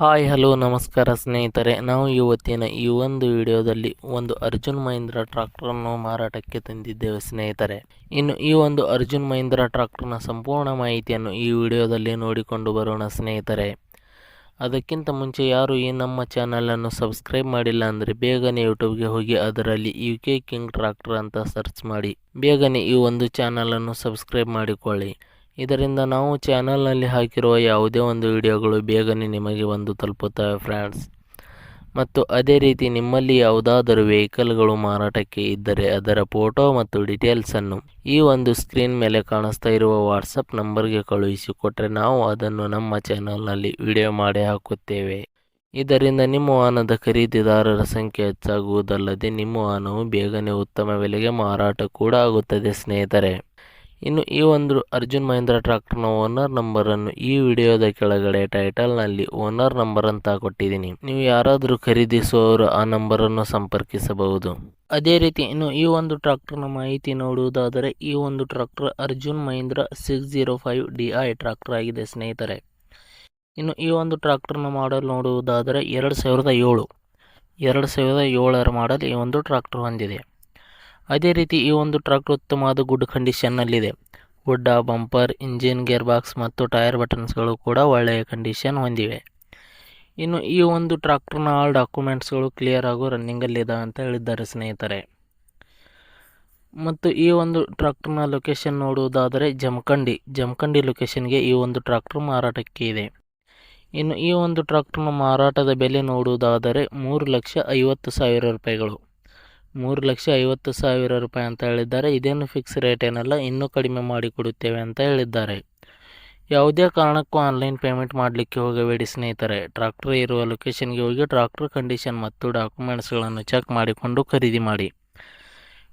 Hi hello ನಮಸ್ಕಾರ ಸ್ನೇಹಿತರೆ, ನಾವು ಇವತ್ತಿನ ಈ ಒಂದು ವಿಡಿಯೋದಲ್ಲಿ ಒಂದು ಅರ್ಜುನ್ ಮಹೀಂದ್ರ ಟ್ರಾಕ್ಟರನ್ನು ಮಾರಾಟಕ್ಕೆ ತಂದಿದ್ದೇವೆ ಸ್ನೇಹಿತರೆ. ಇನ್ನು ಈ ಒಂದು ಅರ್ಜುನ್ ಮಹೀಂದ್ರ ಟ್ರಾಕ್ಟರ್ನ ಸಂಪೂರ್ಣ ಮಾಹಿತಿಯನ್ನು ಈ ವಿಡಿಯೋದಲ್ಲಿ ನೋಡಿಕೊಂಡು ಬರೋಣ ಸ್ನೇಹಿತರೆ. ಅದಕ್ಕಿಂತ ಮುಂಚೆ ಯಾರು ಈ ನಮ್ಮ ಚಾನಲನ್ನು ಸಬ್ಸ್ಕ್ರೈಬ್ ಮಾಡಿಲ್ಲ ಅಂದರೆ ಬೇಗನೆ ಯೂಟ್ಯೂಬ್ಗೆ ಹೋಗಿ ಅದರಲ್ಲಿ UK ಕಿಂಗ್ ಟ್ರಾಕ್ಟರ್ ಅಂತ ಸರ್ಚ್ ಮಾಡಿ ಬೇಗನೆ ಈ ಒಂದು ಚಾನಲನ್ನು ಸಬ್ಸ್ಕ್ರೈಬ್ ಮಾಡಿಕೊಳ್ಳಿ. ಇದರಿಂದ ನಾವು ಚಾನಲ್ನಲ್ಲಿ ಹಾಕಿರುವ ಯಾವುದೇ ಒಂದು ವಿಡಿಯೋಗಳು ಬೇಗನೆ ನಿಮಗೆ ಬಂದು ತಲುಪುತ್ತವೆ ಫ್ರೆಂಡ್ಸ್. ಮತ್ತು ಅದೇ ರೀತಿ ನಿಮ್ಮಲ್ಲಿ ಯಾವುದಾದರೂ ವೆಹಿಕಲ್ಗಳು ಮಾರಾಟಕ್ಕೆ ಇದ್ದರೆ ಅದರ ಫೋಟೋ ಮತ್ತು ಡೀಟೇಲ್ಸನ್ನು ಈ ಒಂದು ಸ್ಕ್ರೀನ್ ಮೇಲೆ ಕಾಣಿಸ್ತಾ ಇರುವ ವಾಟ್ಸಪ್ ನಂಬರ್ಗೆ ಕಳುಹಿಸಿಕೊಟ್ಟರೆ ನಾವು ಅದನ್ನು ನಮ್ಮ ಚಾನಲ್ನಲ್ಲಿ ವಿಡಿಯೋ ಮಾಡಿ ಹಾಕುತ್ತೇವೆ. ಇದರಿಂದ ನಿಮ್ಮ ವಾಹನದ ಖರೀದಿದಾರರ ಸಂಖ್ಯೆ ಹೆಚ್ಚಾಗುವುದಲ್ಲದೆ ನಿಮ್ಮ ವಾಹನವು ಬೇಗನೆ ಉತ್ತಮ ಬೆಲೆಗೆ ಮಾರಾಟ ಕೂಡ ಆಗುತ್ತದೆ ಸ್ನೇಹಿತರೆ. ಇನ್ನು ಈ ಒಂದು ಅರ್ಜುನ್ ಮಹೀಂದ್ರ ಟ್ರಾಕ್ಟರ್ನ ಓನರ್ ನಂಬರನ್ನು ಈ ವಿಡಿಯೋದ ಕೆಳಗಡೆ ಟೈಟಲ್ನಲ್ಲಿ ಓನರ್ ನಂಬರ್ ಅಂತ ಕೊಟ್ಟಿದ್ದೀನಿ. ನೀವು ಯಾರಾದರೂ ಖರೀದಿಸುವವರು ಆ ನಂಬರನ್ನು ಸಂಪರ್ಕಿಸಬಹುದು. ಅದೇ ರೀತಿ ಇನ್ನು ಈ ಒಂದು ಟ್ರಾಕ್ಟರ್ನ ಮಾಹಿತಿ ನೋಡುವುದಾದರೆ ಈ ಒಂದು tractor Arjun Mahindra 605 DI tractor ಆಗಿದೆ ಸ್ನೇಹಿತರೆ. ಇನ್ನು ಈ ಒಂದು ಟ್ರಾಕ್ಟರ್ನ ಮಾಡಲ್ ನೋಡುವುದಾದರೆ 2007 ಮಾಡಲ್ ಈ ಒಂದು ಟ್ರಾಕ್ಟರ್ ಹೊಂದಿದೆ. ಅದೇ ರೀತಿ ಈ ಒಂದು ಟ್ರಾಕ್ಟರ್ ಉತ್ತಮವಾದ ಗುಡ್ ಕಂಡೀಷನ್ನಲ್ಲಿದೆ. ಗುಡ್ಡ, ಬಂಪರ್, ಇಂಜಿನ್, ಗೇರ್ ಬಾಕ್ಸ್ ಮತ್ತು ಟೈರ್ ಬಟನ್ಸ್ಗಳು ಕೂಡ ಒಳ್ಳೆಯ ಕಂಡೀಷನ್ ಹೊಂದಿವೆ. ಇನ್ನು ಈ ಒಂದು ಟ್ರಾಕ್ಟರ್ನ ಆಲ್ ಡಾಕ್ಯುಮೆಂಟ್ಸ್ಗಳು ಕ್ಲಿಯರ್ ಹಾಗೂ ರನ್ನಿಂಗಲ್ಲಿದೆ ಅಂತ ಹೇಳಿದ್ದಾರೆ ಸ್ನೇಹಿತರೆ. ಮತ್ತು ಈ ಒಂದು ಟ್ರಾಕ್ಟರ್ನ ಲೊಕೇಶನ್ ನೋಡುವುದಾದರೆ ಜಮಖಂಡಿ ಲೊಕೇಶನ್ಗೆ ಈ ಒಂದು ಟ್ರಾಕ್ಟರ್ ಮಾರಾಟಕ್ಕೆ ಇದೆ. ಇನ್ನು ಈ ಒಂದು ಟ್ರಾಕ್ಟರ್ನ ಮಾರಾಟದ ಬೆಲೆ ನೋಡುವುದಾದರೆ 3,50,000 ರೂಪಾಯಿಗಳು. 3,50,000 ರೂಪಾಯಿ ಅಂತ ಹೇಳಿದ್ದಾರೆ. ಇದೇನು ಫಿಕ್ಸ್ ರೇಟ್ ಏನಲ್ಲ, ಇನ್ನೂ ಕಡಿಮೆ ಮಾಡಿಕೊಡುತ್ತೇವೆ ಅಂತ ಹೇಳಿದ್ದಾರೆ. ಯಾವುದೇ ಕಾರಣಕ್ಕೂ ಆನ್ಲೈನ್ ಪೇಮೆಂಟ್ ಮಾಡಲಿಕ್ಕೆ ಹೋಗಬೇಡಿ ಸ್ನೇಹಿತರೆ. ಟ್ರಾಕ್ಟರ್ ಇರುವ ಲೊಕೇಶನ್ಗೆ ಹೋಗಿ ಟ್ರಾಕ್ಟರ್ ಕಂಡೀಷನ್ ಮತ್ತು ಡಾಕ್ಯುಮೆಂಟ್ಸ್ಗಳನ್ನು ಚೆಕ್ ಮಾಡಿಕೊಂಡು ಖರೀದಿ ಮಾಡಿ.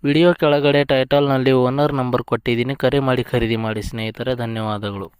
ವಿಡಿಯೋ ಕೆಳಗಡೆ ಟೈಟಲ್ನಲ್ಲಿ ಓನರ್ ನಂಬರ್ ಕೊಟ್ಟಿದ್ದೀನಿ, ಕರೆ ಮಾಡಿ ಖರೀದಿ ಮಾಡಿ ಸ್ನೇಹಿತರೆ. ಧನ್ಯವಾದಗಳು.